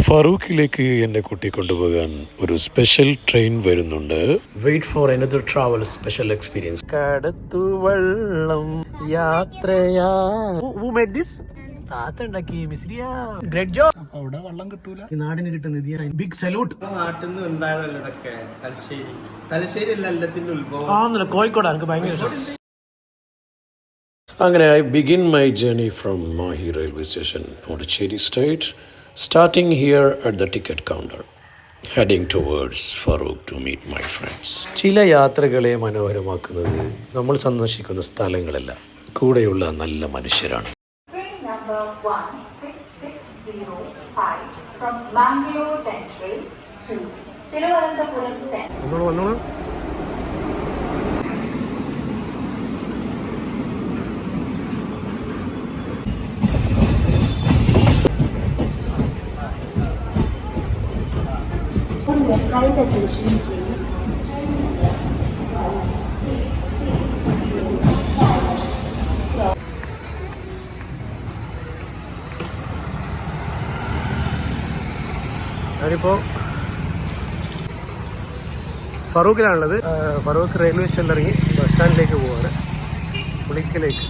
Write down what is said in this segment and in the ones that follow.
ഫറൂഖിലേക്ക് എന്നെ കൂട്ടിക്കൊണ്ടുപോകാൻ ഒരു സ്പെഷ്യൽ ട്രെയിൻ വരുന്നുണ്ട്. Wait for another travel special experience. കടത്തുവള്ളം യാത്രയാ. Who made this? താത്ത ഉണ്ടാക്കി മിസ്രിയ. Great job. അവിടെ വെള്ളം കിട്ടൂല, ഈ നാടിന് കിട്ടുന്ന നിധിയാണ്. Big salute. നാട്ടിൽ നിന്ന് ഉണ്ടായതല്ല ഇതൊക്കെ. തലശ്ശേരി അല്ല എല്ലാത്തിന്റെ ഉത്ഭവം. ആന്നല്ല, കോഴിക്കോട്. എനിക്ക് ഭയങ്കര ഇഷ്ടം. അങ്ങനെ I begin my journey from Mahi railway station, Pondicherry state, starting here at the ticket counter, heading towards Farooq to meet my friends. ചില യാത്രകളെ മനോഹരമാക്കുന്നത് നമ്മൾ സന്ദർശിക്കുന്ന സ്ഥലങ്ങളല്ല, കൂടെയുള്ള നല്ല മനുഷ്യരാണ്. Train number 16605 from Bangalore Central to Thiruvananthapuram Central. ഞാനിപ്പോൾ ഫറൂഖിലാണുള്ളത്. Farooq railway സ്റ്റേഷനിൽ ഇറങ്ങി ബസ് സ്റ്റാൻഡിലേക്ക് പോവാണ്, പുളിക്കലേക്ക്.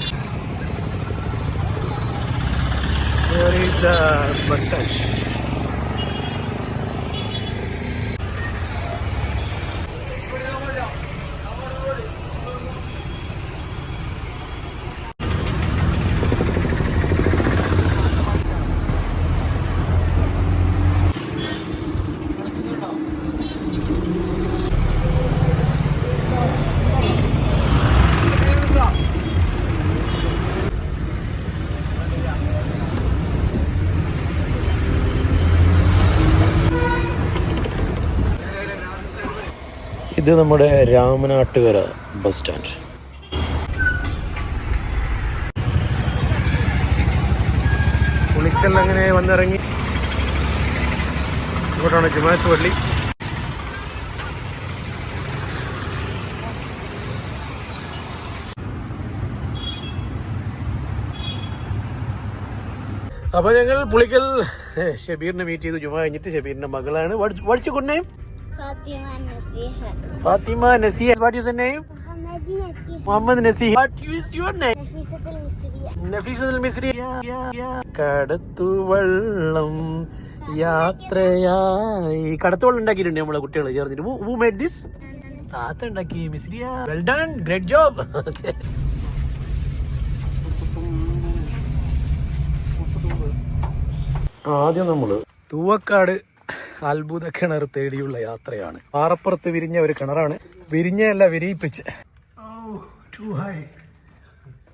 Here is the bus stand. ഇത് നമ്മുടെ രാമനാട്ടുകര ബസ് സ്റ്റാൻഡ്. പുളിക്കൽ അങ്ങനെ വന്നിറങ്ങി ഇങ്ങോട്ടാണ് ജുമാഅത്ത് പള്ളി. അപ്പോൾ ഞങ്ങൾ പുളിക്കൽ ഷബീറിനെ മീറ്റ് ചെയ്തു. ജുമാ കഴിഞ്ഞിട്ട്. ഷബീറിന്റെ മകളാണ്. What's your name? Fatima Nasiha. What is your name? Muhammad Nasiha. What is your name? Nafisat al-Misriya. കടത്തുവള്ളം യാത്രയായി. കടത്തുവള്ളം ഉണ്ടാക്കിയിട്ടുണ്ട് നമ്മളെ കുട്ടികൾ ചേർന്നിട്ട്. Who made this? താത്ത ഉണ്ടാക്കി Misriya. Well done, great job. ആദ്യം നമ്മൾ തൂവക്കാട് അത്ഭുത കിണർ തേടിയുള്ള യാത്രയാണ്. പാറപ്പുറത്ത് വിരിഞ്ഞ ഒരു കിണറാണ്. വിരിഞ്ഞല്ല, വിരിയിപ്പിച്ച്.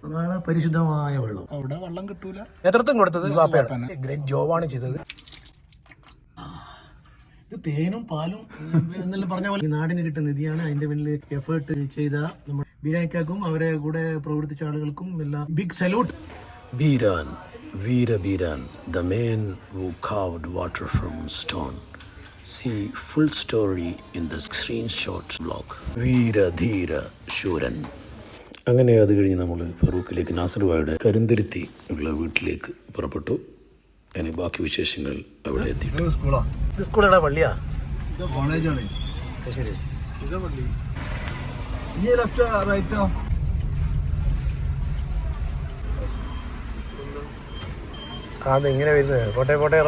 അതാണ് പരിശുദ്ധമായ വെള്ളം. അവിടെ വെള്ളം കിട്ടൂല. നേതൃത്വം കൊടുത്തത് ബാപ്പയാണ്. ഗ്രേറ്റ് ജോബാണ് ചെയ്തത്. ഇത് തേനും പാലും എന്നെല്ലാം പറഞ്ഞ പോലെ ഈ നാടിന് കിട്ടുന്ന നിധിയാണ്. അതിന്റെ പിന്നിൽ എഫേർട്ട് ചെയ്ത നമ്മൾ ബീരാനിക്കാക്കും അവരെ കൂടെ പ്രവർത്തിച്ച ആളുകൾക്കും എല്ലാം ബിഗ് സല്യൂട്ട്. ബീരാൻ, വീരബീരാൻ, the man who carved water from stone. See full story in the screenshot blog. വീരധീര ശൂരൻ. അങ്ങനെ അത് കഴിഞ്ഞ് നമ്മൾ ഫറൂഖിലേക്ക് നാസർവായുടെ കരിന്തിരുത്തി ഉള്ള വീട്ടിലേക്ക് പുറപ്പെട്ടു. ഇനി ബാക്കി വിശേഷങ്ങൾ അവിടെ എത്തിയിട്ട്. ഇത് സ്കൂളാ പള്ളിയാ? കോളേജാണ്. ശരി. ഇങ്ങനെ പോട്ടെ പോട്ടെ.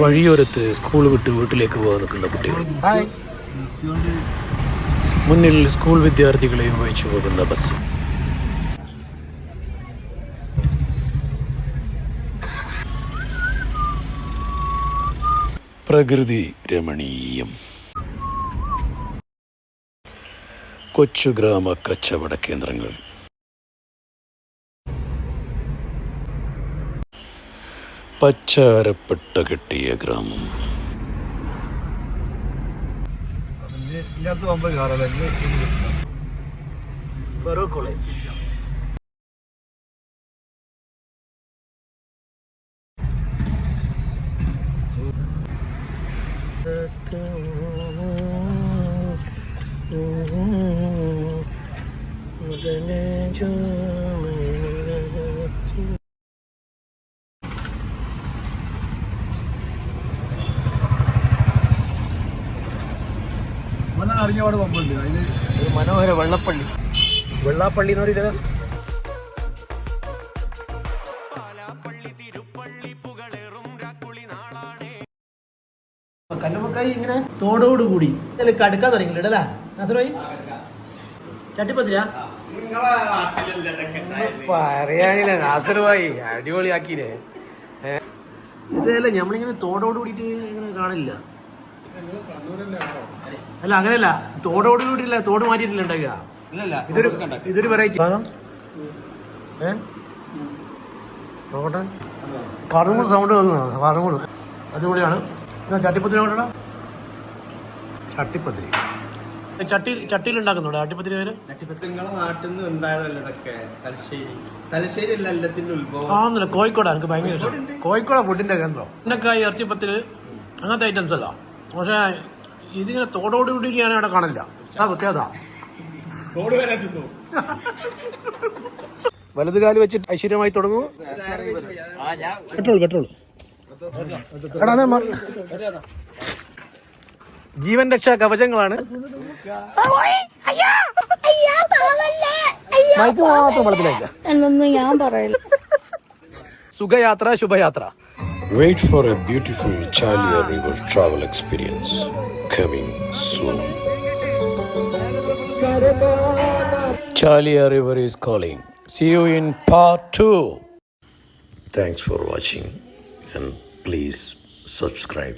വഴിയോരത്ത് സ്കൂൾ വിട്ട് വീട്ടിലേക്ക് പോകാൻ നിൽക്കുന്ന കുട്ടികൾ. മുന്നിൽ സ്കൂൾ വിദ്യാർത്ഥികളെ വഹിച്ചു പോകുന്ന ബസ്. പ്രകൃതി രമണീയം. കൊച്ചു ഗ്രാമ കച്ചവട കേന്ദ്രങ്ങൾ. പച്ചാരപ്പെട്ട കെട്ടിയ ഗ്രാമം. ഫറൂഖ് കോളേജ്. അറിഞ്ഞപാട് പമ്പുണ്ട് അതിന് ഒരു മനോഹര വെള്ളപ്പള്ളി എന്ന് പറയുന്നത് കല്ലുമക്കായി ഇങ്ങനെ തോടോടുകൂടി കടുക്കാൻ തുടങ്ങിയില്ല അല്ലേ നാസറുമായി ചട്ടിപ്പത്തിരാ പറയാനില്ല നാസറുമായി അടിപൊളിയാക്കിയില്ലേ. ഇതല്ല നമ്മളിങ്ങനെ തോടോട് കൂടിയിട്ട് ഇങ്ങനെ കാണില്ല. അല്ല അങ്ങനെയല്ല, തോടോട് കൂടിയില്ല, തോട് മാറ്റിയിട്ടില്ല ഉണ്ടാക്കുക. ഇതൊരു വെറൈറ്റി നോക്കട്ടെ. കറുമുട് സൗണ്ട് തോന്നുന്നു. കറുമുട് അടിപൊളിയാണ്. ചട്ടിപ്പത്തിരി കൊണ്ടാ ചട്ടിപ്പത്തിരി ചട്ടിയിൽ ഉണ്ടാക്കുന്നുണ്ടോ ചട്ടിപ്പത്തിരി പേര്? നിങ്ങളെ നാട്ടിൽ നിന്ന് ഉണ്ടായതല്ലേ ഇതൊക്കെ? തലശ്ശേരി അല്ല എല്ലാത്തിന്റെ ഉത്ഭവം. ആന്നില്ല, കോഴിക്കോടാ. എനിക്ക് ഭയങ്കര ഇഷ്ടം. കോഴിക്കോടാ ഫുഡിന്റെ കേന്ദ്രം. ഉന്നക്കായി, ഇറച്ചിപ്പത്തിരി അങ്ങനത്തെ ഐറ്റംസ് അല്ല. പക്ഷെ ഇതിങ്ങനെ തോടോട് കൂടി ഞാൻ അവിടെ കാണില്ല. ആ പ്രത്യേകത വലത് കാല് വെച്ച് ഐശ്വര്യമായി തുടങ്ങും. പെട്രോൾ ജീവൻ രക്ഷാ കവചങ്ങളാണ്. മൈക്ക് മാത്രം വെള്ളത്തിലായില്ല. എന്നൊന്നും ഞാൻ പറയില്ല. സുഖയാത്ര, ശുഭയാത്ര. Wait for a beautiful Chalia River travel experience coming soon. Chalia River is calling. See you in part 2. Thanks for watching and please subscribe.